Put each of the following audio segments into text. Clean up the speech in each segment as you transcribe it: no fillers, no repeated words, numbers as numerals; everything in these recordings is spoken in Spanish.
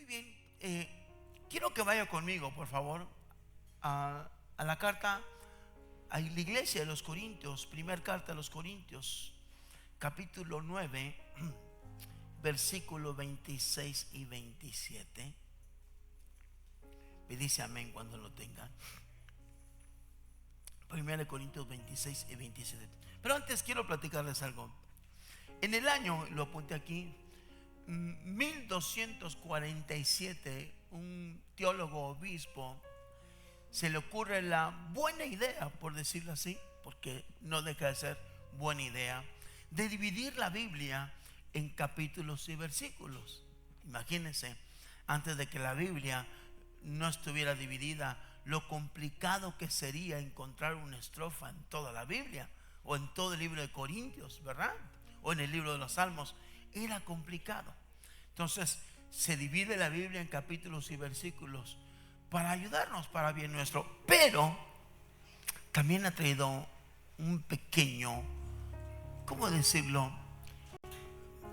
bien, quiero que vaya conmigo, por favor, a la carta a la iglesia de los Corintios, primera carta a los Corintios, capítulo 9, versículos 26 y 27. Me dice amén cuando lo tengan. 1 Corintios 26 y 27. Pero antes quiero platicarles algo. En el año, lo apunté aquí, 1247, un teólogo obispo se le ocurre la buena idea, por decirlo así, porque no deja de ser buena idea, de dividir la Biblia en capítulos y versículos. Imagínense, antes de que la Biblia no estuviera dividida, lo complicado que sería encontrar una estrofa en toda la Biblia, o en todo el libro de Corintios, ¿verdad? O en el libro de los Salmos. Era complicado. Entonces se divide la Biblia en capítulos y versículos para ayudarnos para bien nuestro. Pero también ha traído un pequeño, ¿cómo decirlo?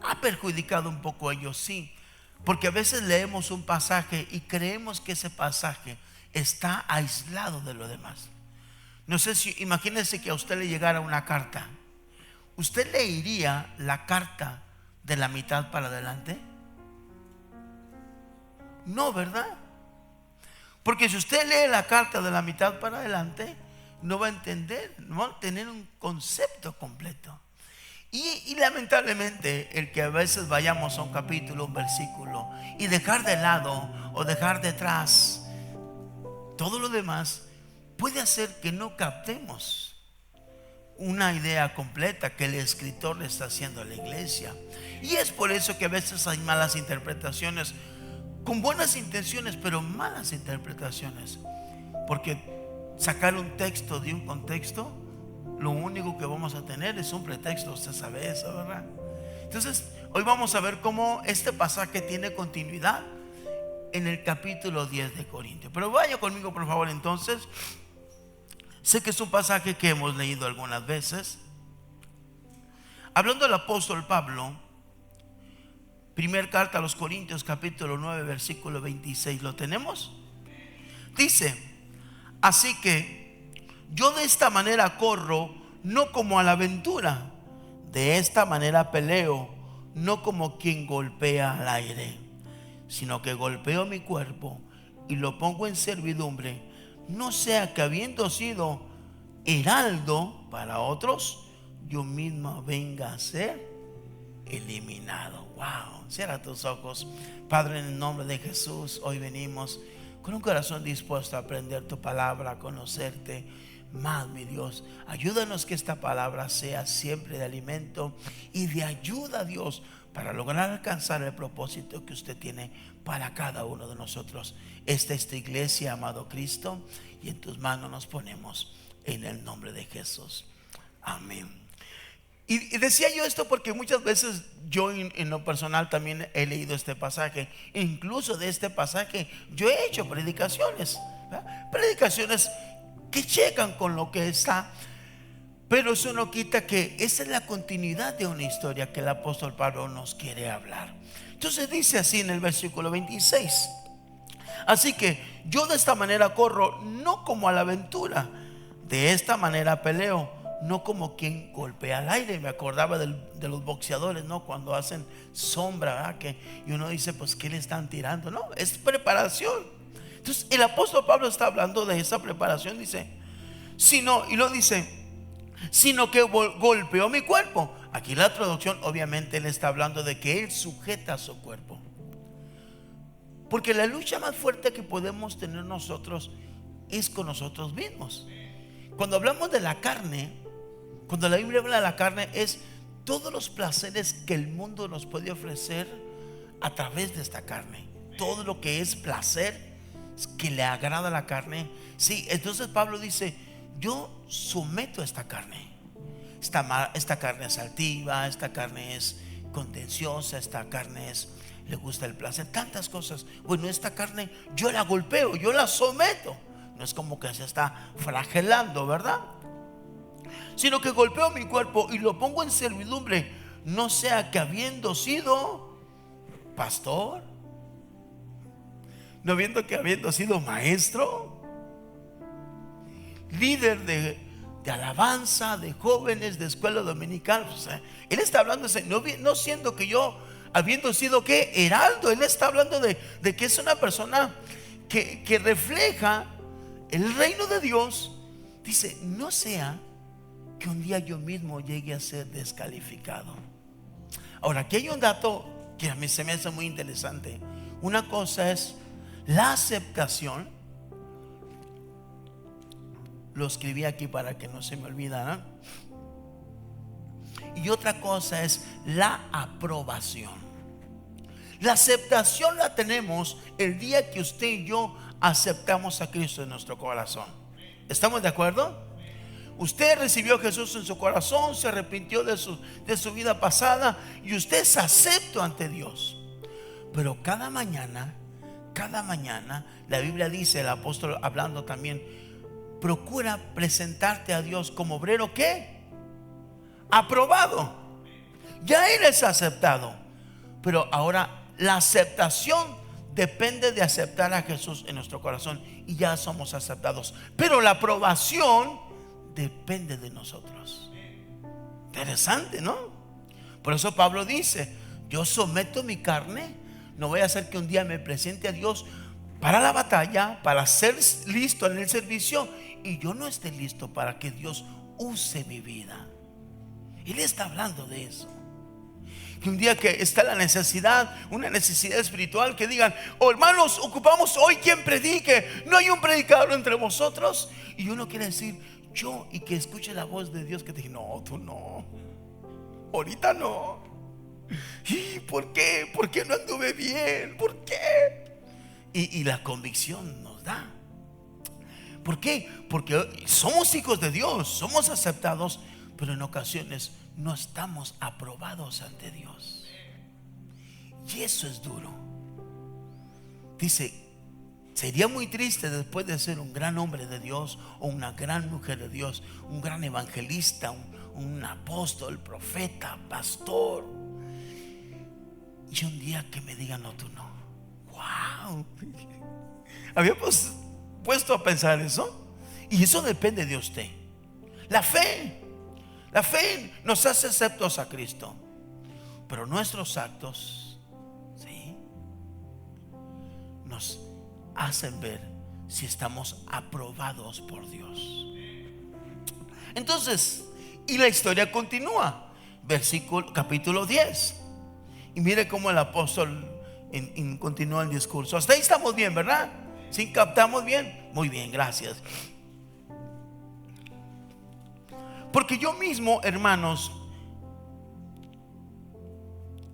Ha perjudicado un poco a ellos, sí. Porque a veces leemos un pasaje y creemos que ese pasaje está aislado de lo demás. No sé si, imagínense que a usted le llegara una carta. ¿Usted leería la carta de la mitad para adelante? No, ¿verdad? Porque si usted lee la carta de la mitad para adelante, no va a entender, no va a tener un concepto completo. Y lamentablemente el que a veces vayamos a un capítulo, un versículo, y dejar de lado o dejar detrás todo lo demás, puede hacer que no captemos una idea completa que el escritor le está haciendo a la iglesia. Y es por eso que a veces hay malas interpretaciones, con buenas intenciones, pero malas interpretaciones. Porque sacar un texto de un contexto, lo único que vamos a tener es un pretexto. Usted sabe eso, ¿verdad? Entonces, hoy vamos a ver cómo este pasaje tiene continuidad en el capítulo 10 de Corintios. Pero vaya conmigo, por favor, entonces. Sé que es un pasaje que hemos leído algunas veces. Hablando del apóstol Pablo, primera carta a los Corintios, capítulo 9, versículo 26. ¿Lo tenemos? Dice: así que yo de esta manera corro, no como a la aventura. De esta manera peleo, no como quien golpea al aire, sino que golpeo mi cuerpo y lo pongo en servidumbre, no sea que habiendo sido heraldo para otros, yo mismo venga a ser eliminado. Wow, cierra tus ojos. Padre, en el nombre de Jesús, hoy venimos con un corazón dispuesto a aprender tu palabra, a conocerte más, mi Dios. Ayúdanos que esta palabra sea siempre de alimento y de ayuda, Dios, para lograr alcanzar el propósito que usted tiene para cada uno de nosotros. Esta es tu iglesia, amado Cristo, y en tus manos nos ponemos en el nombre de Jesús. Amén. Y decía yo esto porque muchas veces yo en lo personal también he leído este pasaje. Incluso de este pasaje yo he hecho predicaciones, ¿verdad? Predicaciones que checan con lo que está. Pero eso no quita que esa es la continuidad de una historia que el apóstol Pablo nos quiere hablar. Entonces dice así en el versículo 26: así que yo de esta manera corro, no como a la aventura. De esta manera peleo, no como quien golpea al aire. Me acordaba de los boxeadores, ¿no? Cuando hacen sombra, ¿verdad? Y uno dice, pues, ¿qué le están tirando? No, es preparación. Entonces el apóstol Pablo está hablando de esa preparación. Dice, y lo dice, sino que golpeó mi cuerpo. Aquí la traducción, obviamente, él está hablando de que él sujeta su cuerpo. Porque la lucha más fuerte que podemos tener nosotros es con nosotros mismos. Cuando hablamos de la carne, cuando la Biblia habla de la carne, es todos los placeres que el mundo nos puede ofrecer a través de esta carne. Todo lo que es placer que le agrada a la carne. Sí, entonces Pablo dice, yo someto esta carne. Esta carne es altiva, esta carne es contenciosa, esta carne le gusta el placer, tantas cosas. Bueno, esta carne yo la golpeo, yo la someto. No es como que se está flagelando, ¿verdad? Sino que golpeo mi cuerpo y lo pongo en servidumbre, no sea que habiendo sido pastor, no viendo que habiendo sido maestro, líder de alabanza, de jóvenes, de escuela dominical. O sea, él está hablando, no siendo que yo, habiendo sido que heraldo, él está hablando de que es una persona que refleja el reino de Dios. Dice, no sea que un día yo mismo llegue a ser descalificado. Ahora, aquí hay un dato que a mí se me hace muy interesante. Una cosa es la aceptación. Lo escribí aquí para que no se me olvidara. Y otra cosa es la aprobación. La aceptación la tenemos el día que usted y yo aceptamos a Cristo en nuestro corazón. ¿Estamos de acuerdo? Usted recibió a Jesús en su corazón, se arrepintió de su vida pasada y usted es acepto ante Dios. Pero cada mañana la Biblia dice, el apóstol hablando también, procura presentarte a Dios como obrero ¿qué? Aprobado. Ya eres aceptado. Pero ahora la aceptación depende de aceptar a Jesús en nuestro corazón y ya somos aceptados. Pero la aprobación depende de nosotros. Interesante, ¿no? Por eso Pablo dice, yo someto mi carne, no voy a hacer que un día me presente a Dios para la batalla, para ser listo en el servicio y yo no esté listo para que Dios use mi vida. Él está hablando de eso. Que un día que está la necesidad, una necesidad espiritual, que digan, oh hermanos, ocupamos hoy quien predique, no hay un predicador entre vosotros. Y uno quiere decir yo, y que escuche la voz de Dios que te diga, no, tú no, ahorita no. ¿Y por qué? ¿Por qué no anduve bien? ¿Por qué? Y la convicción nos da. ¿Por qué? Porque somos hijos de Dios, somos aceptados, pero en ocasiones no estamos aprobados ante Dios. Y eso es duro. Dice, sería muy triste después de ser un gran hombre de Dios o una gran mujer de Dios, un gran evangelista, un apóstol, profeta, pastor, y un día que me digan, no, tú no. Wow. Habíamos puesto a pensar eso. Y eso depende de usted. La fe nos hace aceptos a Cristo, pero nuestros actos, ¿sí?, nos hacen ver si estamos aprobados por Dios. Entonces, y la historia continúa, capítulo 10. Y mire cómo el apóstol continúa el discurso. Hasta ahí estamos bien, ¿verdad? ¿Sí captamos bien? Muy bien, gracias. Porque yo mismo, hermanos,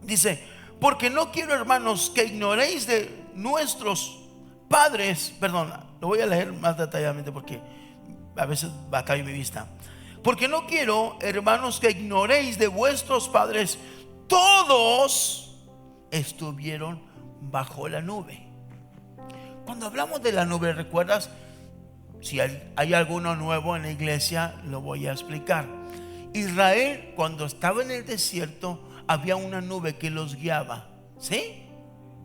dice, porque no quiero, hermanos, que ignoréis de nuestros padres. Perdón, lo voy a leer más detalladamente porque a veces batallo mi vista. Porque no quiero, hermanos, que ignoréis de vuestros padres, todos estuvieron bajo la nube. Cuando hablamos de la nube, ¿recuerdas? Si hay alguno nuevo en la iglesia, lo voy a explicar. Israel, cuando estaba en el desierto, había una nube que los guiaba. ¿Sí?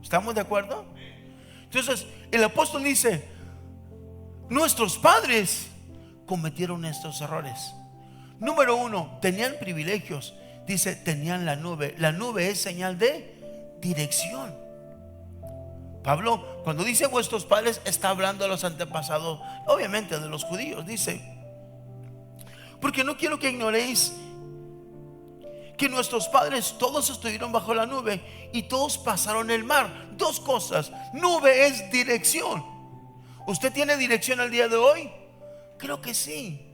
¿Estamos de acuerdo? Entonces, el apóstol dice, nuestros padres cometieron estos errores. Número uno, tenían privilegios. Dice, tenían la nube. La nube es señal de dirección. Pablo, cuando dice vuestros padres, está hablando de los antepasados, obviamente de los judíos. Dice, porque no quiero que ignoréis que nuestros padres todos estuvieron bajo la nube y todos pasaron el mar. Dos cosas. Nube es dirección. ¿Usted tiene dirección al día de hoy? Creo que sí.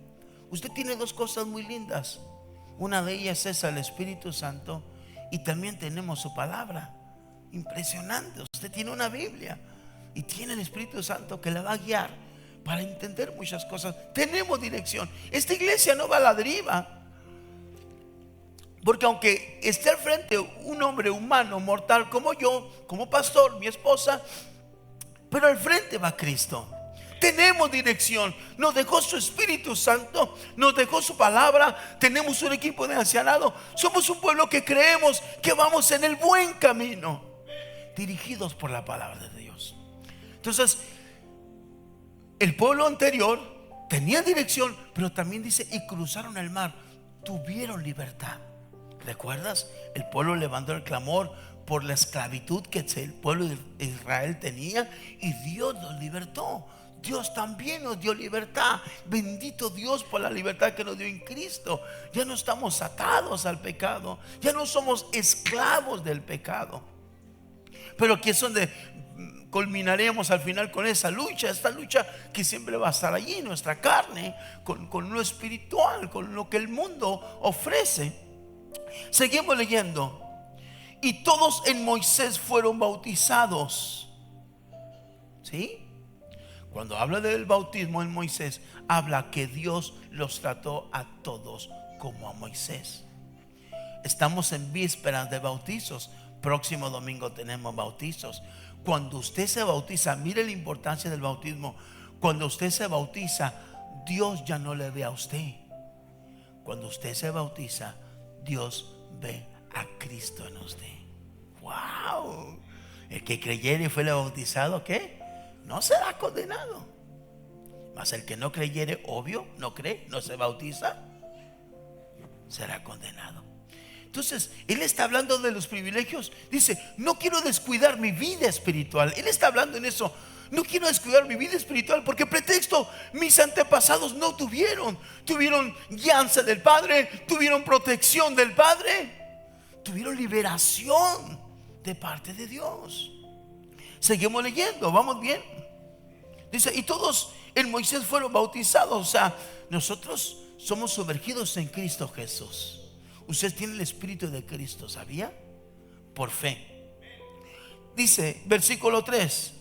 Usted tiene dos cosas muy lindas. Una de ellas es el Espíritu Santo y también tenemos su palabra. Impresionante. Usted tiene una Biblia y tiene el Espíritu Santo que la va a guiar para entender muchas cosas. Tenemos dirección. Esta iglesia no va a la deriva, porque aunque esté al frente un hombre humano, mortal como yo, como pastor, mi esposa, pero al frente va Cristo. Tenemos dirección. Nos dejó su Espíritu Santo, nos dejó su palabra. Tenemos un equipo de ancianado. Somos un pueblo que creemos que vamos en el buen camino, dirigidos por la palabra de Dios. Entonces, el pueblo anterior tenía dirección, pero también dice, y cruzaron el mar, tuvieron libertad. ¿Recuerdas? El pueblo levantó el clamor por la esclavitud que el pueblo de Israel tenía, y Dios los libertó. Dios también nos dio libertad. Bendito Dios por la libertad que nos dio en Cristo. Ya no estamos atados al pecado, ya no somos esclavos del pecado. Pero aquí es donde culminaremos al final con esa lucha, esta lucha que siempre va a estar allí, nuestra carne, con lo espiritual, con lo que el mundo ofrece. Seguimos leyendo. Y todos en Moisés fueron bautizados. ¿Sí? Cuando habla del bautismo en Moisés, habla que Dios los trató a todos como a Moisés. Estamos en vísperas de bautizos. Próximo domingo tenemos bautizos. Cuando usted se bautiza, mire la importancia del bautismo. Cuando usted se bautiza, Dios ya no le ve a usted. Cuando usted se bautiza, Dios ve a Cristo en usted. ¡Wow! El que creyere y fue bautizado, ¿qué? No será condenado. Mas el que no creyere, obvio, no cree, no se bautiza, será condenado. Entonces, él está hablando de los privilegios. Dice, no quiero descuidar mi vida espiritual. Él está hablando en eso. No quiero descuidar mi vida espiritual, porque pretexto mis antepasados no tuvieron. Tuvieron guianza del Padre, tuvieron protección del Padre, tuvieron liberación de parte de Dios. Seguimos leyendo, vamos bien. Dice, y todos en Moisés fueron bautizados. O sea, nosotros somos sumergidos en Cristo Jesús. Usted tiene el Espíritu de Cristo, ¿sabía? Por fe. Dice, versículo 3: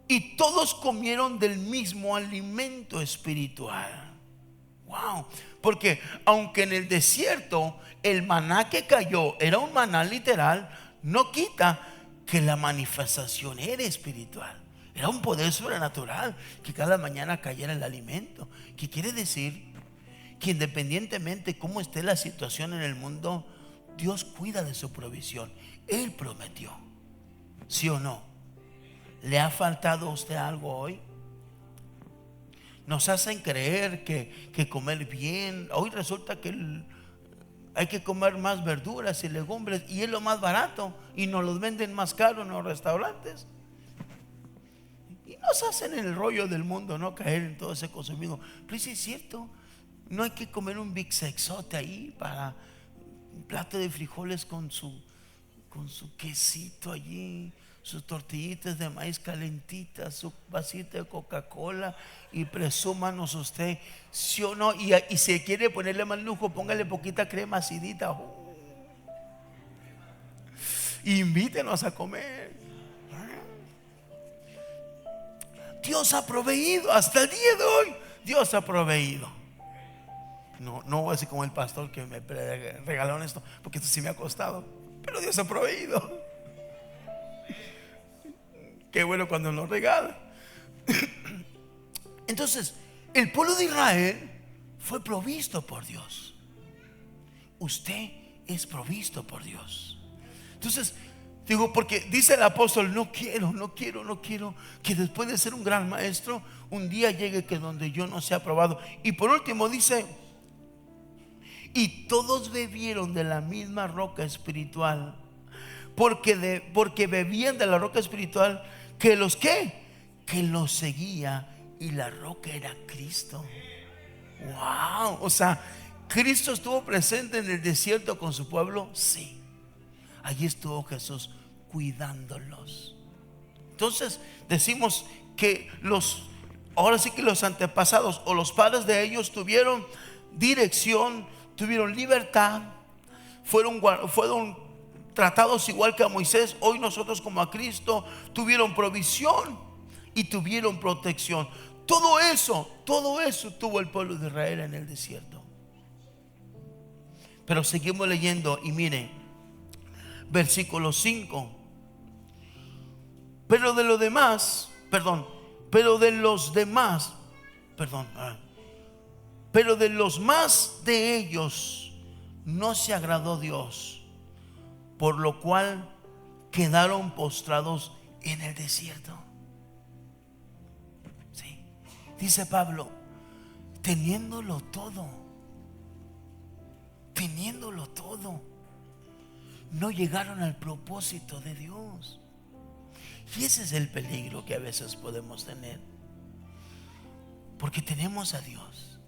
y todos comieron del mismo alimento espiritual. Wow. Porque aunque en el desierto el maná que cayó era un maná literal, no quita que la manifestación era espiritual. Era un poder sobrenatural que cada mañana cayera el alimento. ¿Qué quiere decir? Que independientemente cómo esté la situación en el mundo, Dios cuida de su provisión. Él prometió. ¿Sí o no? ¿Le ha faltado a usted algo hoy? Nos hacen creer que comer bien. Hoy resulta que hay que comer más verduras y legumbres, y es lo más barato, y nos los venden más caro en los restaurantes. Y nos hacen el rollo del mundo, no caer en todo ese consumismo. Pero sí es cierto, no hay que comer un big sexote ahí para un plato de frijoles con su quesito allí, sus tortillitas de maíz calentitas, su vasito de Coca-Cola, y presúmanos usted, ¿sí o no? Y si quiere ponerle más lujo, póngale poquita crema acidita. Invítenos a comer. Dios ha proveído hasta el día de hoy. Dios ha proveído. No voy a decir como el pastor que me regalaron esto, porque esto sí me ha costado, pero Dios ha proveído. Qué bueno cuando nos regala. Entonces, el pueblo de Israel fue provisto por Dios. Usted es provisto por Dios. Entonces, digo, porque dice el apóstol, no quiero que después de ser un gran maestro, un día llegue que donde yo no sea aprobado. Y por último dice, y todos bebieron de la misma roca espiritual, porque bebían de la roca espiritual que los seguía, y la roca era Cristo. Wow. O sea, ¿Cristo estuvo presente en el desierto con su pueblo? Sí. Allí estuvo Jesús cuidándolos. Entonces decimos que ahora sí que los antepasados o los padres de ellos tuvieron dirección, tuvieron libertad, fueron tratados igual que a Moisés. Hoy nosotros como a Cristo, tuvieron provisión y tuvieron protección. Todo eso tuvo el pueblo de Israel en el desierto. Pero seguimos leyendo y miren, versículo 5. Pero de los demás de ellos no se agradó Dios, por lo cual quedaron postrados en el desierto. Dice Pablo, teniéndolo todo, no llegaron al propósito de Dios. Y ese es el peligro que a veces podemos tener, porque tenemos a Dios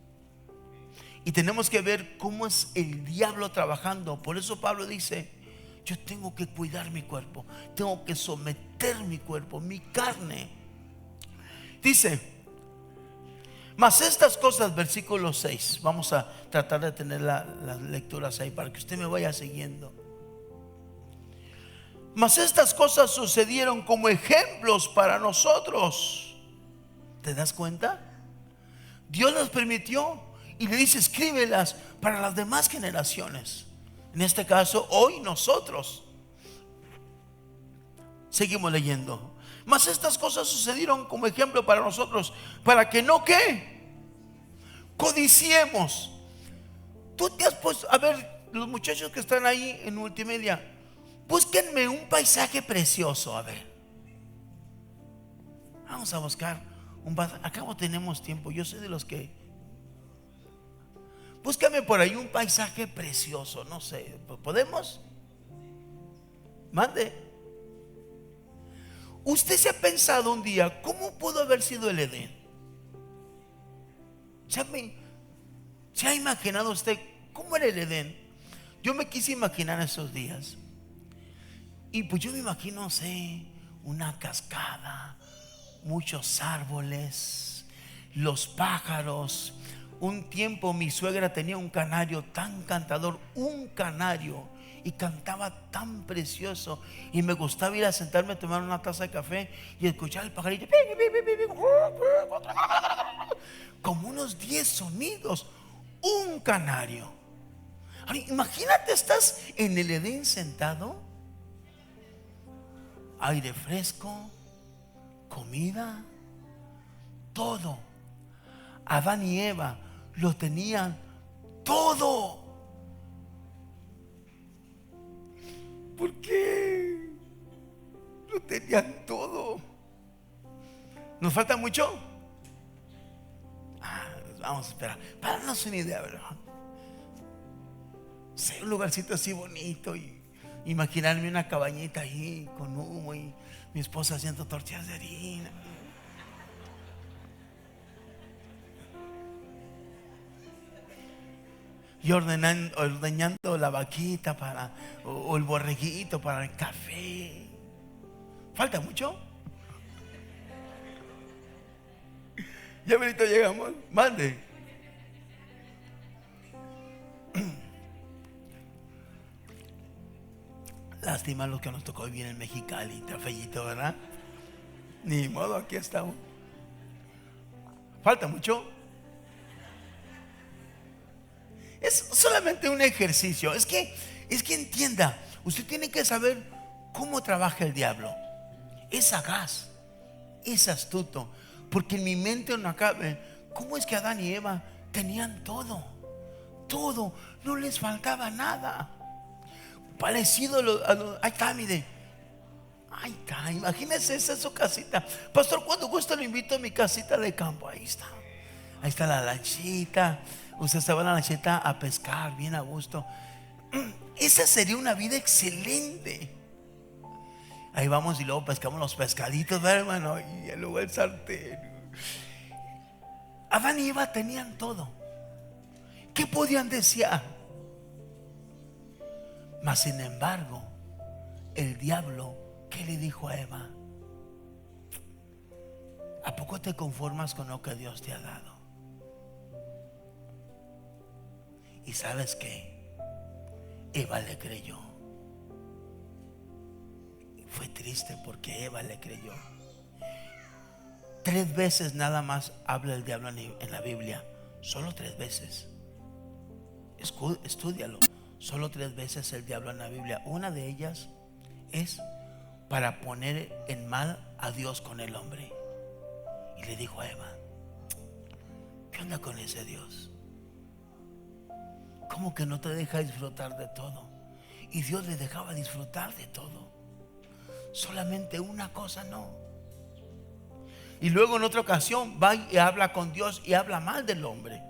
y tenemos que ver cómo es el diablo trabajando. Por eso Pablo dice, yo tengo que cuidar mi cuerpo, tengo que someter mi cuerpo, mi carne. Dice, mas estas cosas, versículo 6. Vamos a tratar de tener las lecturas ahí para que usted me vaya siguiendo. Mas estas cosas sucedieron como ejemplos para nosotros. ¿Te das cuenta? Dios las permitió y le dice, escríbelas para las demás generaciones. En este caso, hoy nosotros. Seguimos leyendo. Mas estas cosas sucedieron como ejemplo para nosotros, para que no, ¿qué? Codiciemos. Tú te has puesto, a ver, los muchachos que están ahí en multimedia, búsquenme un paisaje precioso. A ver, vamos a buscar un paisaje. Acabo tenemos tiempo. Yo soy de los que, búscame por ahí un paisaje precioso. No sé, ¿podemos? Mande. ¿Usted se ha pensado un día cómo pudo haber sido el Edén? ¿Se ha imaginado usted cómo era el Edén? Yo me quise imaginar esos días. Y pues yo me imagino, sé, una cascada, muchos árboles, los pájaros. Un tiempo mi suegra tenía un canario tan cantador, un canario, y cantaba tan precioso, y me gustaba ir a sentarme a tomar una taza de café y escuchar el pajarito como unos 10 sonidos. Un canario. Ahora, imagínate, estás en el Edén sentado, aire fresco, comida, todo. Adán y Eva lo tenían todo. ¿Por qué? Lo tenían todo. ¿Nos falta mucho? Vamos a esperar para darnos una idea, ¿verdad? Sí, un lugarcito así bonito, y imaginarme una cabañita ahí con humo y mi esposa haciendo tortillas de harina. Y ordeñando la vaquita para, o el borreguito para el café. ¿Falta mucho? Ya ahorita llegamos. Mande. Lástima lo que nos tocó vivir en Mexicali, está feíto, ¿verdad? Ni modo, aquí estamos. ¿Falta mucho? Es solamente un ejercicio. Es que entienda, usted tiene que saber cómo trabaja el diablo. Es sagaz, es astuto. Porque en mi mente no cabe cómo es que Adán y Eva tenían todo, todo, no les faltaba nada. Parecido a lo, ahí está, mire. Ahí está, imagínese, esa es su casita. Pastor, cuando gusta lo invito a mi casita de campo. Ahí está la lanchita. Usted se va a la lanchita a pescar bien a gusto. Esa sería una vida excelente. Ahí vamos y luego pescamos los pescaditos, ¿verdad, hermano? Y luego el sartén. Adán y Eva tenían todo. ¿Qué podían desear? Mas sin embargo, el diablo, ¿qué le dijo a Eva? ¿A poco te conformas con lo que Dios te ha dado? ¿Y sabes qué? Eva le creyó. Fue triste porque Eva le creyó. 3 veces nada más habla el diablo en la Biblia. Solo 3 veces. Estúdialo. Solo 3 veces el diablo en la Biblia. Una de ellas es para poner en mal a Dios con el hombre. Y le dijo a Eva: ¿qué onda con ese Dios? ¿Cómo que no te deja disfrutar de todo? Y Dios le dejaba disfrutar de todo. Solamente una cosa no. Y luego en otra ocasión va y habla con Dios y habla mal del hombre.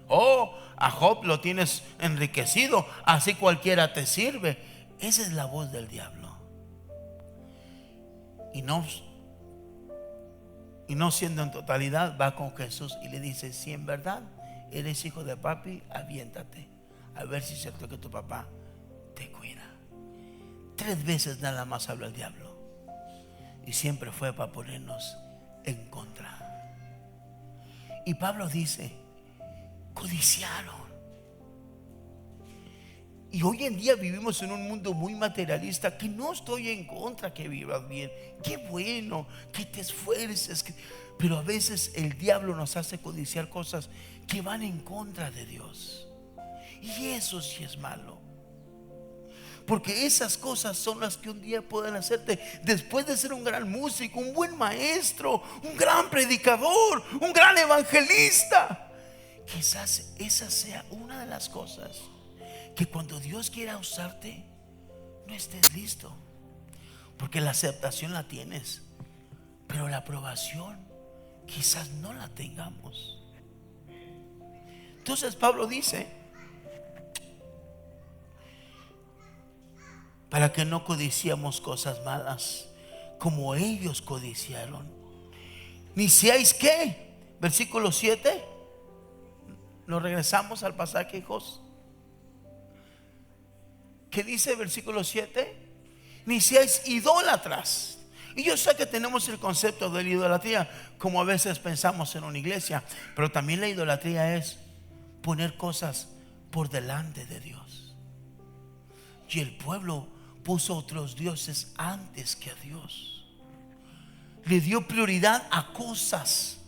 Oh, a Job lo tienes enriquecido, así cualquiera te sirve. Esa es la voz del diablo. Y no siendo en totalidad, va con Jesús y le dice: si en verdad eres hijo de papi, aviéntate, a ver si es cierto que tu papá te cuida. 3 veces nada más habla el diablo, y siempre fue para ponernos en contra. Y Pablo dice: codiciaron. Y hoy en día vivimos en un mundo muy materialista, que no estoy en contra que vivas bien, qué bueno, que te esfuerces, pero a veces el diablo nos hace codiciar cosas que van en contra de Dios, y eso sí es malo, porque esas cosas son las que un día pueden hacerte, después de ser un gran músico, un buen maestro, un gran predicador, un gran evangelista, quizás esa sea una de las cosas que cuando Dios quiera usarte no estés listo, porque la aceptación la tienes, pero la aprobación quizás no la tengamos. Entonces Pablo dice: para que no codiciamos cosas malas como ellos codiciaron, ni seáis ¿qué? Versículo 7. Nos regresamos al pasaje, hijos. ¿Qué dice versículo 7? Ni seáis idólatras. Y yo sé que tenemos el concepto de la idolatría como a veces pensamos en una iglesia, pero también la idolatría es poner cosas por delante de Dios. Y el pueblo puso otros dioses antes que a Dios. Le dio prioridad a cosas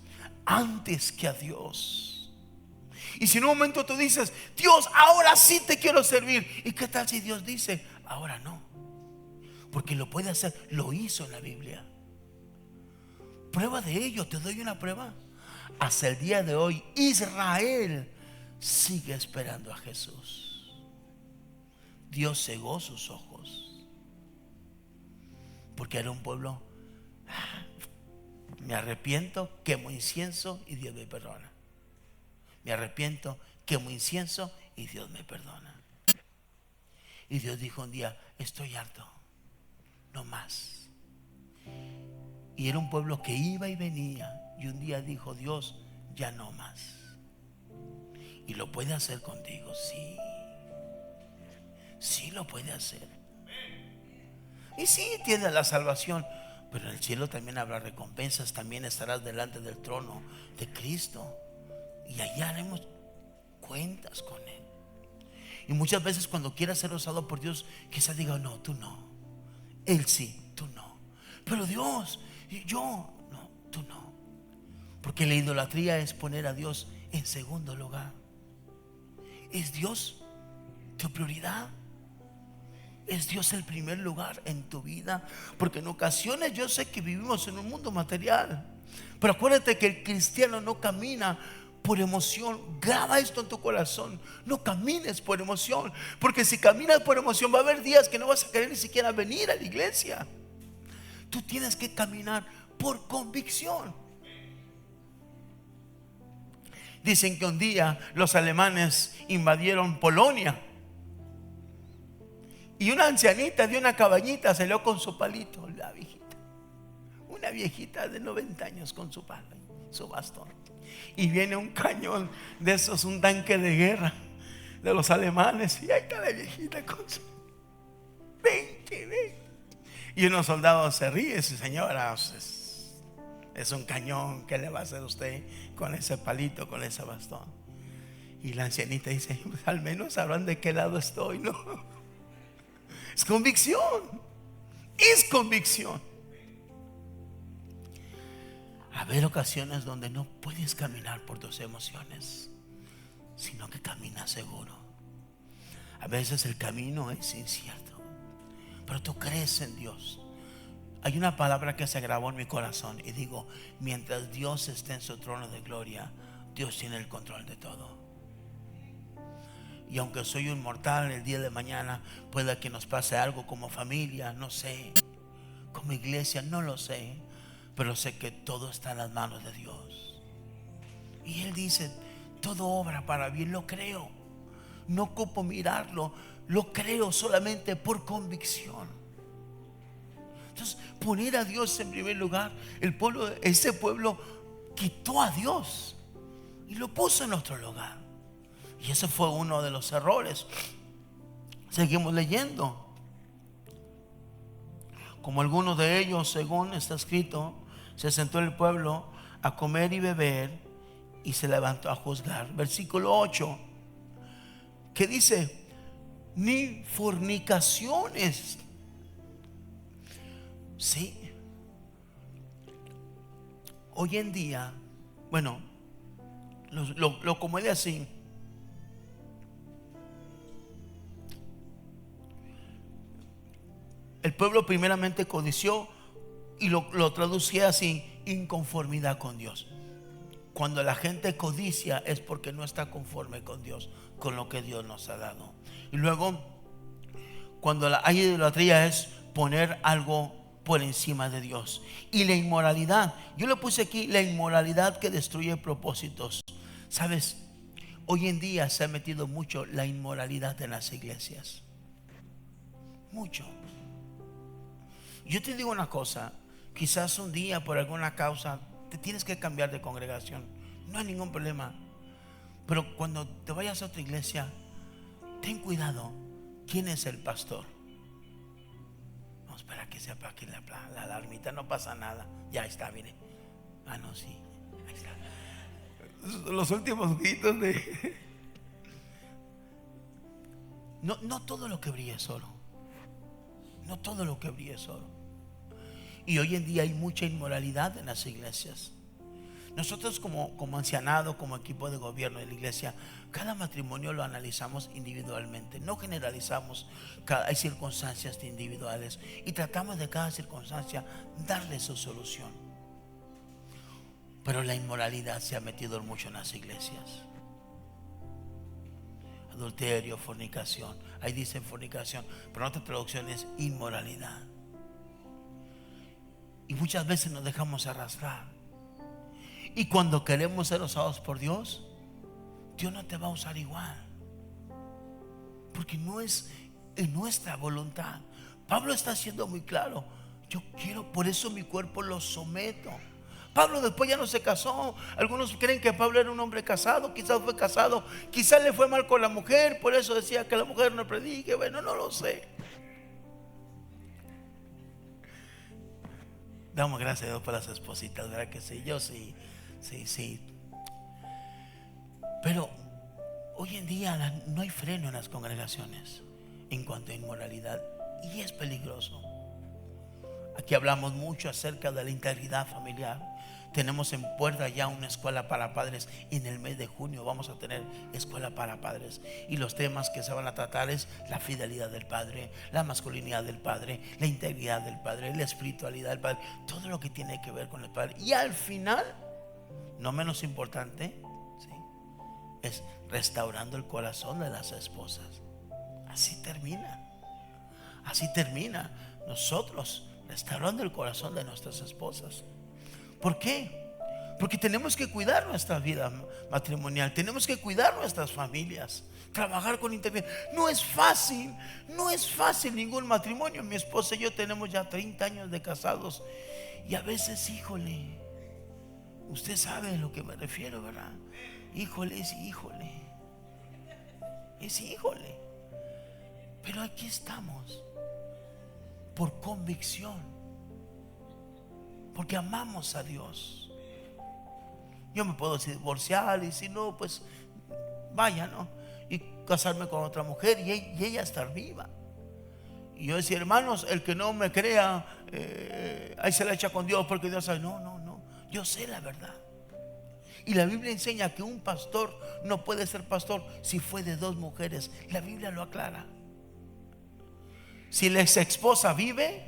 antes que a Dios. Y si en un momento tú dices: Dios, ahora sí te quiero servir, ¿y qué tal si Dios dice: ahora no? Porque lo puede hacer, lo hizo en la Biblia. Prueba de ello, te doy una prueba. Hasta el día de hoy Israel sigue esperando a Jesús. Dios cegó sus ojos, porque era un pueblo: me arrepiento, quemo incienso y Dios me perdona. Me arrepiento, quemo incienso y Dios me perdona. Y Dios dijo un día: estoy harto, no más. Y era un pueblo que iba y venía, y un día dijo Dios: ya no más. Y lo puede hacer contigo, sí. Sí lo puede hacer. Y sí tienes la salvación, pero en el cielo también habrá recompensas. También estarás delante del trono de Cristo, y allá haremos cuentas con Él. Y muchas veces cuando quieras ser usado por Dios, quizás diga: no, tú no. Él sí, tú no. Pero Dios, yo no, tú no. Porque la idolatría es poner a Dios en segundo lugar. ¿Es Dios tu prioridad? ¿Es Dios el primer lugar en tu vida? Porque en ocasiones yo sé que vivimos en un mundo material, pero acuérdate que el cristiano no camina por emoción. Graba esto en tu corazón: no camines por emoción, porque si caminas por emoción va a haber días que no vas a querer ni siquiera venir a la iglesia. Tú tienes que caminar por convicción. Dicen que un día los alemanes invadieron Polonia, y una ancianita de una cabañita salió con su palito, la viejita, una viejita de 90 años con su palo, su bastón. Y viene un cañón de esos, un tanque de guerra de los alemanes, y ahí está la viejita con su 20. Y unos soldados se ríen: señora, es un cañón, ¿qué le va a hacer usted con ese palito, con ese bastón? Y la ancianita dice: pues al menos sabrán de qué lado estoy, ¿no? Es convicción, es convicción. A haber ocasiones donde no puedes caminar por tus emociones, sino que caminas seguro. A veces el camino es incierto, pero tú crees en Dios. Hay una palabra que se grabó en mi corazón y digo: mientras Dios esté en su trono de gloria, Dios tiene el control de todo. Y aunque soy un mortal, el día de mañana pueda que nos pase algo como familia, no sé, como iglesia, no lo sé, pero sé que todo está en las manos de Dios. Y Él dice, todo obra para bien. Lo creo, no ocupo mirarlo, lo creo solamente por convicción. Entonces, poner a Dios en primer lugar. Ese pueblo quitó a Dios y lo puso en otro lugar, y ese fue uno de los errores. Seguimos leyendo. Como algunos de ellos, según está escrito, se sentó el pueblo a comer y beber y se levantó a juzgar. Versículo 8, que dice: ni fornicaciones. Sí, hoy en día, bueno, lo como es así. El pueblo primeramente codició, y lo traducía así: inconformidad con Dios. Cuando la gente codicia es porque no está conforme con Dios, con lo que Dios nos ha dado. Y luego, cuando hay idolatría, es poner algo por encima de Dios. Y la inmoralidad, yo le puse aquí: la inmoralidad que destruye propósitos. Sabes, hoy en día se ha metido mucho la inmoralidad en las iglesias, mucho. Yo te digo una cosa: quizás un día por alguna causa te tienes que cambiar de congregación, no hay ningún problema. Pero cuando te vayas a otra iglesia, ten cuidado. ¿Quién es el pastor? No, espera que se apague la alarmita, no pasa nada. Ya está, mire. Ah, no, sí, ahí está. Los últimos gritos de... No todo lo que brilla es oro. No todo lo que brilla es oro. Y hoy en día hay mucha inmoralidad en las iglesias. Nosotros como ancianado, como equipo de gobierno de la iglesia, cada matrimonio lo analizamos individualmente, no generalizamos. Hay circunstancias individuales y tratamos de cada circunstancia darle su solución. Pero la inmoralidad se ha metido mucho en las iglesias. Adulterio, fornicación. Ahí dicen fornicación, pero en otras traducciones inmoralidad. Y muchas veces nos dejamos arrastrar. Y cuando queremos ser usados por Dios, Dios no te va a usar igual, porque no es en nuestra voluntad. Pablo está siendo muy claro: yo quiero, por eso mi cuerpo lo someto. Pablo después ya no se casó. Algunos creen que Pablo era un hombre casado. Quizás fue casado, quizás le fue mal con la mujer, por eso decía que la mujer no predique. Bueno, no lo sé. Damos gracias a Dios por las espositas, ¿verdad que sí? Yo sí. Pero hoy en día no hay freno en las congregaciones en cuanto a inmoralidad, y es peligroso. Aquí hablamos mucho acerca de la integridad familiar. Tenemos en puerta ya una escuela para padres. En el mes de junio vamos a tener escuela para padres, y los temas que se van a tratar es la fidelidad del padre, la masculinidad del padre, la integridad del padre, la espiritualidad del padre, todo lo que tiene que ver con el padre. Y al final, no menos importante, ¿sí?, es restaurando el corazón de las esposas. Así termina. Nosotros restaurando el corazón de nuestras esposas. ¿Por qué? Porque tenemos que cuidar nuestra vida matrimonial, tenemos que cuidar nuestras familias, trabajar con integridad. No es fácil ningún matrimonio. Mi esposa y yo tenemos ya 30 años de casados, y a veces, híjole, usted sabe a lo que me refiero, ¿verdad? Híjole. Pero aquí estamos por convicción, porque amamos a Dios. Yo me puedo divorciar, y si no, pues vaya, ¿no?, y casarme con otra mujer, y ella estar viva. Y yo decía: hermanos, el que no me crea, ahí se la echa con Dios, porque Dios sabe. No, yo sé la verdad. Y la Biblia enseña que un pastor no puede ser pastor si fue de dos mujeres. La Biblia lo aclara. Si la ex esposa vive,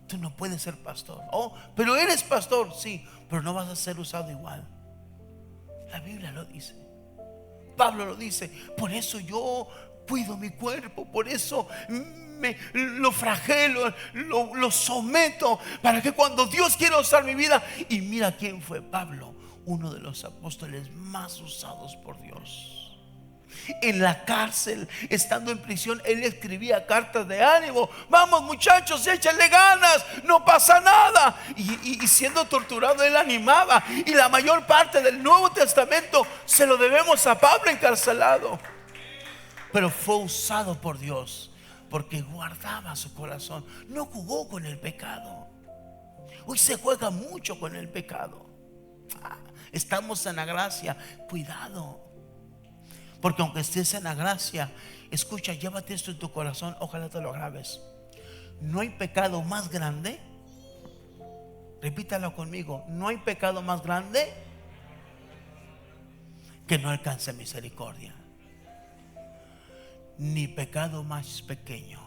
tú no puedes ser pastor. Oh, pero eres pastor, sí, pero no vas a ser usado igual. La Biblia lo dice, Pablo lo dice. Por eso yo cuido mi cuerpo, por eso lo flagelo, lo someto, para que cuando Dios quiera usar mi vida. Y mira quién fue Pablo, uno de los apóstoles más usados por Dios. En la cárcel, estando en prisión, él escribía cartas de ánimo: vamos muchachos, échenle ganas, no pasa nada. Y siendo torturado, él animaba. Y la mayor parte del Nuevo Testamento se lo debemos a Pablo encarcelado. Pero fue usado por Dios porque guardaba su corazón, no jugó con el pecado. Hoy se juega mucho con el pecado. Estamos en la gracia, cuidado. Porque aunque estés en la gracia, escucha, llévate esto en tu corazón, ojalá te lo grabes. No hay pecado más grande, repítalo conmigo, no hay pecado más grande que no alcance misericordia, ni pecado más pequeño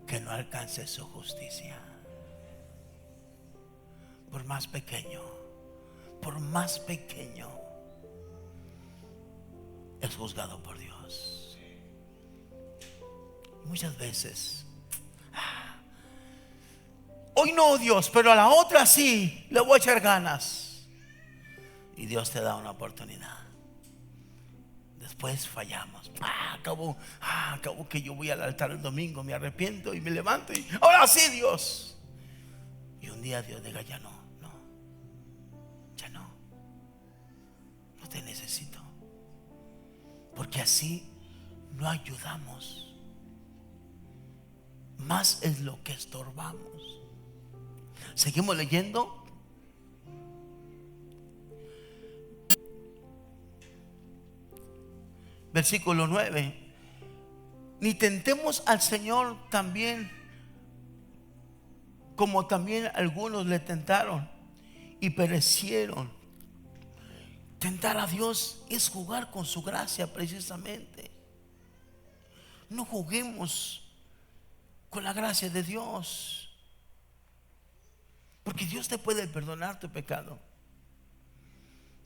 que no alcance su justicia. Por más pequeño es juzgado por Dios. Muchas veces, hoy no, Dios, pero a la otra sí, le voy a echar ganas. Y Dios te da una oportunidad. Después fallamos. Acabo que yo voy al altar el domingo, me arrepiento y me levanto y ahora sí, Dios. Y un día Dios diga: ya no te necesito. Porque así no ayudamos, más es lo que estorbamos. Seguimos leyendo. Versículo 9: ni tentemos al Señor también, como también algunos le tentaron y perecieron. Tentar a Dios es jugar con su gracia, precisamente. No juguemos con la gracia de Dios, porque Dios te puede perdonar tu pecado,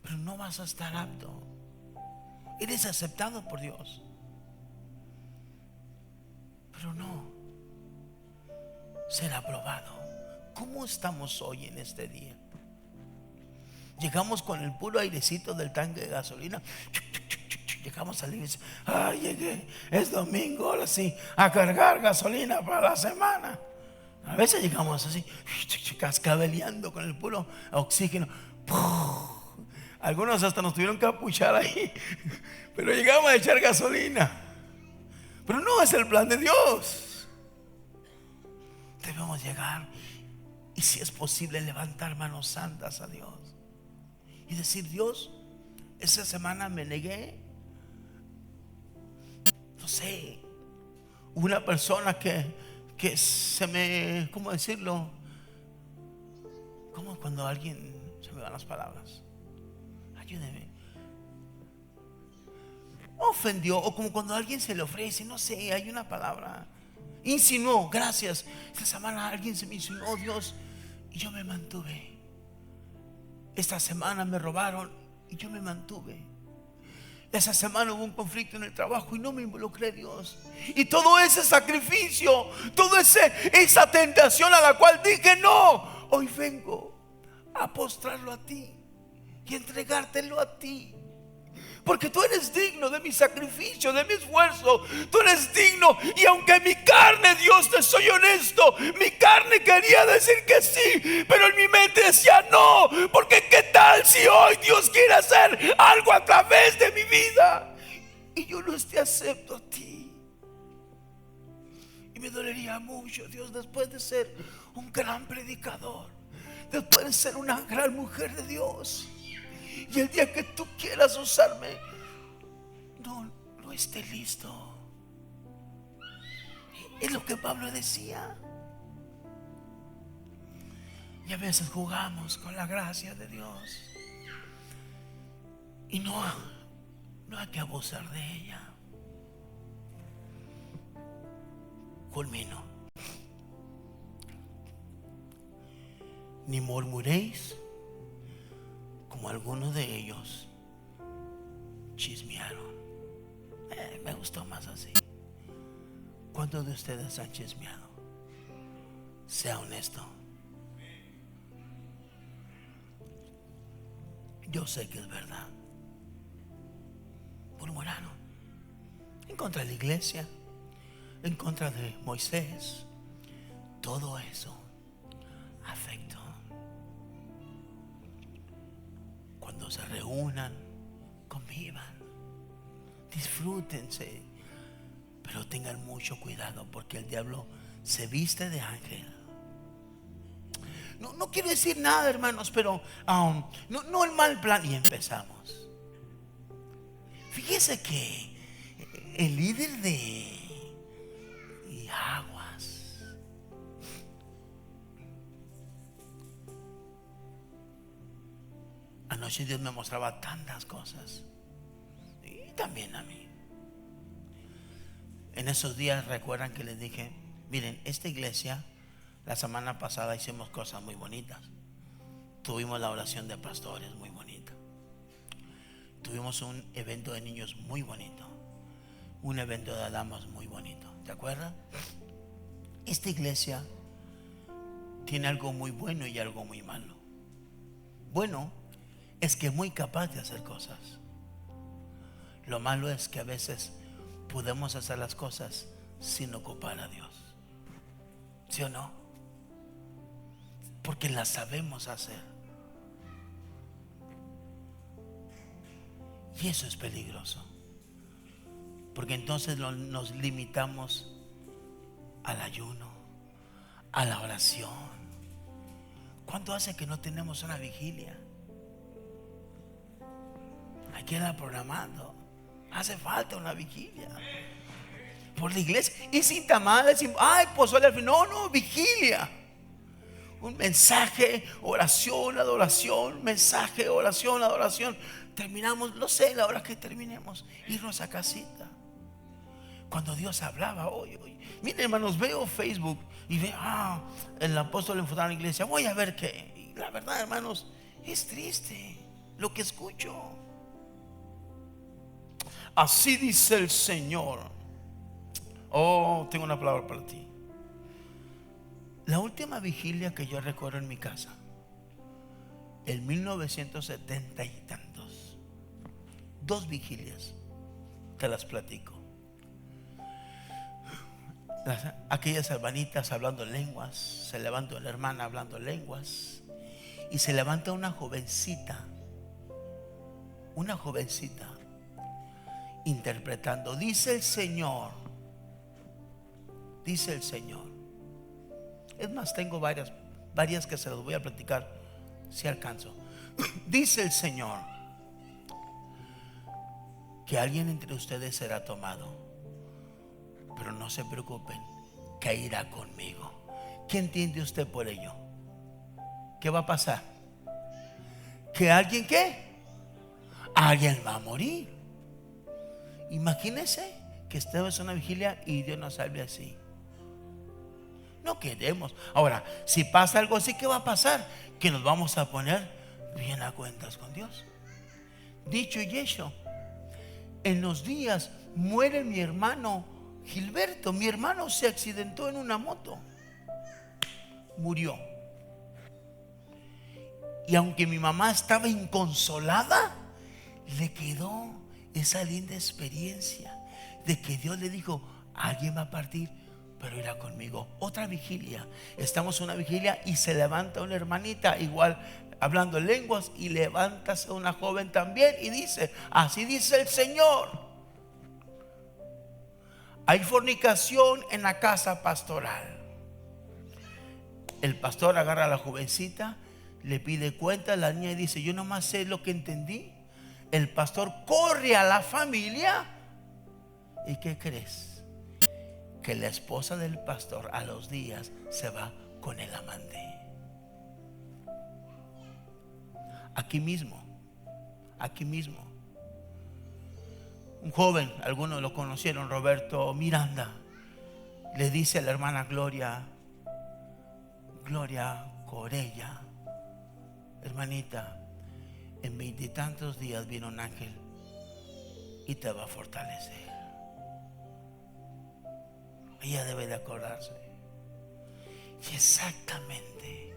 pero no vas a estar apto. Eres aceptado por Dios, pero no ser aprobado. ¿Cómo estamos hoy en este día? Llegamos con el puro airecito del tanque de gasolina. Llegamos a la iglesia: llegué, es domingo, ahora sí, a cargar gasolina para la semana. A veces llegamos así, cascabeleando con el puro oxígeno. Algunos hasta nos tuvieron que apuchar ahí, pero llegamos a echar gasolina. Pero no es el plan de Dios. Debemos llegar y, si es posible, levantar manos santas a Dios y decir: Dios, esa semana me negué. No sé, una persona que se me, ¿cómo decirlo? Como cuando alguien, se me van las palabras, ayúdeme, ofendió, o como cuando alguien se le ofrece, no sé, hay una palabra, insinuó. Gracias, esta semana alguien se me insinuó, Dios, y yo me mantuve. Esta semana me robaron y yo me mantuve. Esa semana hubo un conflicto en el trabajo y no me involucré, Dios. Y todo ese sacrificio, toda esa tentación a la cual dije no, hoy vengo a postrarlo a ti y entregártelo a ti. Porque tú eres digno de mi sacrificio, de mi esfuerzo. Tú eres digno. Y aunque mi carne, Dios, te soy honesto, mi carne quería decir que sí, pero en mi mente decía no. Porque qué tal si hoy Dios quiere hacer algo a través de mi vida y yo no te acepto a ti. Y me dolería mucho, Dios, después de ser un gran predicador, después de ser una gran mujer de Dios, y el día que tú quieras usarme, no esté listo. Es lo que Pablo decía. Y a veces jugamos con la gracia de Dios y no hay que abusar de ella. Culmino. Ni murmuréis como algunos de ellos chismearon. me gustó más así. ¿Cuántos de ustedes han chismeado? Sea honesto. Yo sé que es verdad. Murmuraron en contra de la iglesia, en contra de Moisés. Todo eso afectó. Cuando se reúnan, convivan, disfrútense, pero tengan mucho cuidado, porque el diablo se viste de ángel. No quiero decir nada, hermanos, pero no el mal plan. Y empezamos. Fíjese que el líder de Aguas, anoche Dios me mostraba tantas cosas, y también a mí. En esos días recuerdan que les dije, miren, esta iglesia, la semana pasada hicimos cosas muy bonitas. Tuvimos la oración de pastores muy bonita. Tuvimos un evento de niños muy bonito. Un evento de damas muy bonito. ¿Te acuerdas? Esta iglesia tiene algo muy bueno y algo muy malo. Bueno es que es muy capaz de hacer cosas. Lo malo es que a veces podemos hacer las cosas sin ocupar a Dios. ¿Sí o no? Porque las sabemos hacer. Y eso es peligroso. Porque entonces nos limitamos al ayuno, a la oración. ¿Cuánto hace que no tenemos una vigilia? Hay que irla programando. Hace falta una vigilia por la iglesia. Y sin tamales, sin, ay, pozole al fin. No, vigilia. Un mensaje, oración, adoración, mensaje, oración, adoración. Terminamos, no sé, la hora que terminemos, irnos a casita. Cuando Dios hablaba hoy. Miren, hermanos, veo Facebook y veo, el apóstol enfocado en la iglesia. Voy a ver qué. Y la verdad, hermanos, es triste lo que escucho. Así dice el Señor. Oh, tengo una palabra para ti. La última vigilia que yo recuerdo en mi casa, en 1970 y tantos, 2 vigilias, te las platico. Aquellas hermanitas hablando lenguas, se levanta una hermana hablando lenguas, y se levanta una jovencita interpretando. Dice el Señor. Es más, tengo varias que se las voy a platicar si alcanzo. Dice el Señor que alguien entre ustedes será tomado, pero no se preocupen, que irá conmigo. ¿Qué entiende usted por ello? ¿Qué va a pasar? ¿Que alguien qué? Alguien va a morir. Imagínese que estemos en una vigilia y Dios nos salve así. No queremos. Ahora, si pasa algo así, ¿qué va a pasar? Que nos vamos a poner bien a cuentas con Dios. Dicho y hecho, en los días muere mi hermano Gilberto. Mi hermano se accidentó en una moto, murió. Y aunque mi mamá estaba inconsolada, le quedó esa linda experiencia de que Dios le dijo, alguien va a partir, pero irá conmigo. Otra vigilia, estamos en una vigilia y se levanta una hermanita igual hablando en lenguas, y levántase una joven también y dice, así dice el Señor, hay fornicación en la casa pastoral. El pastor agarra a la jovencita, le pide cuenta, la niña dice, yo nomás sé lo que entendí. El pastor corre a la familia, ¿y qué crees? Que la esposa del pastor a los días se va con el amante. Aquí mismo. Un joven, algunos lo conocieron, Roberto Miranda, le dice a la hermana Gloria Corella, hermanita, en 20 y tantos días viene un ángel y te va a fortalecer. ella debe de acordarse. Y exactamente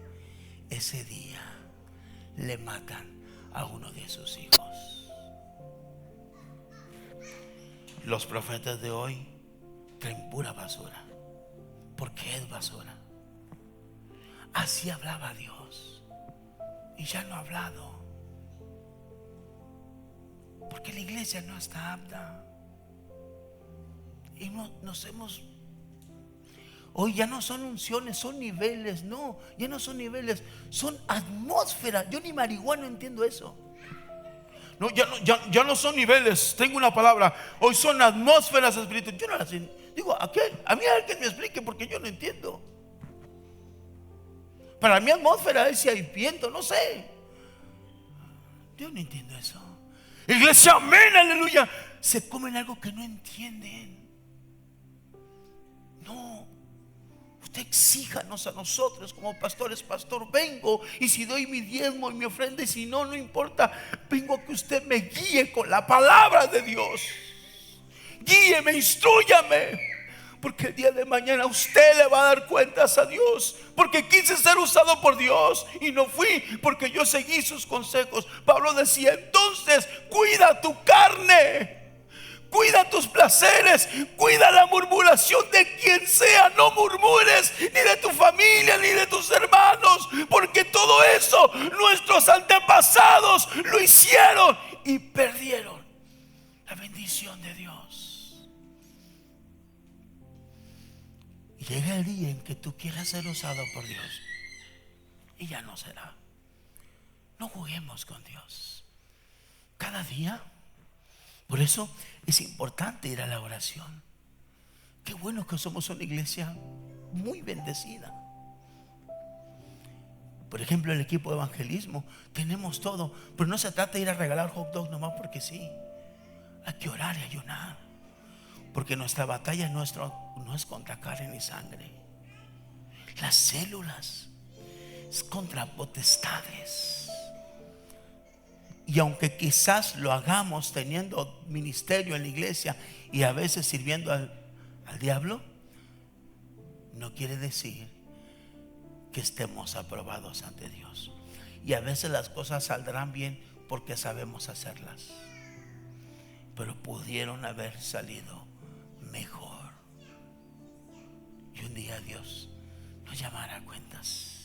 ese día le matan a uno de sus hijos. Los profetas de hoy traen pura basura. Porque es basura. Así hablaba Dios. Y ya no ha hablado. Porque la iglesia no está apta. Y hoy ya no son unciones, son niveles. No, ya no son niveles, son atmósferas. Yo ni marihuana entiendo eso. No, ya no son niveles. Tengo una palabra. Hoy son atmósferas espirituales. Yo no las digo. A mí alguien me explique, porque yo no entiendo. Para mí atmósfera es si hay viento, no sé. Yo no entiendo eso. Iglesia, amén, aleluya. Se comen algo que no entienden. No. Usted exíjanos a nosotros como pastores. Pastor, vengo, y si doy mi diezmo y mi ofrenda, y si no, no importa. Vengo a que usted me guíe con la palabra de Dios. Guíeme, instrúyame. Porque el día de mañana usted le va a dar cuentas a Dios. Porque quise ser usado por Dios y no fui, porque yo seguí sus consejos. Pablo decía: entonces cuida tu carne, cuida tus placeres, cuida la murmuración de quien sea. No murmures ni de tu familia ni de tus hermanos, porque todo eso nuestros antepasados lo hicieron y perdieron la bendición de Dios. Llega el día en que tú quieras ser usado por Dios y ya no será. No juguemos con Dios. Cada día. Por eso es importante ir a la oración. Qué bueno que somos una iglesia muy bendecida. Por ejemplo, el equipo de evangelismo, tenemos todo. Pero no se trata de ir a regalar hot dogs nomás porque sí. Hay que orar y ayunar. Porque nuestra batalla no es contra carne ni sangre. Las células es contra potestades. Y aunque quizás lo hagamos teniendo ministerio en la iglesia y a veces sirviendo al diablo, no quiere decir que estemos aprobados ante Dios. Y a veces las cosas saldrán bien porque sabemos hacerlas, pero pudieron haber salido mejor. Y un día Dios nos llamará a cuentas.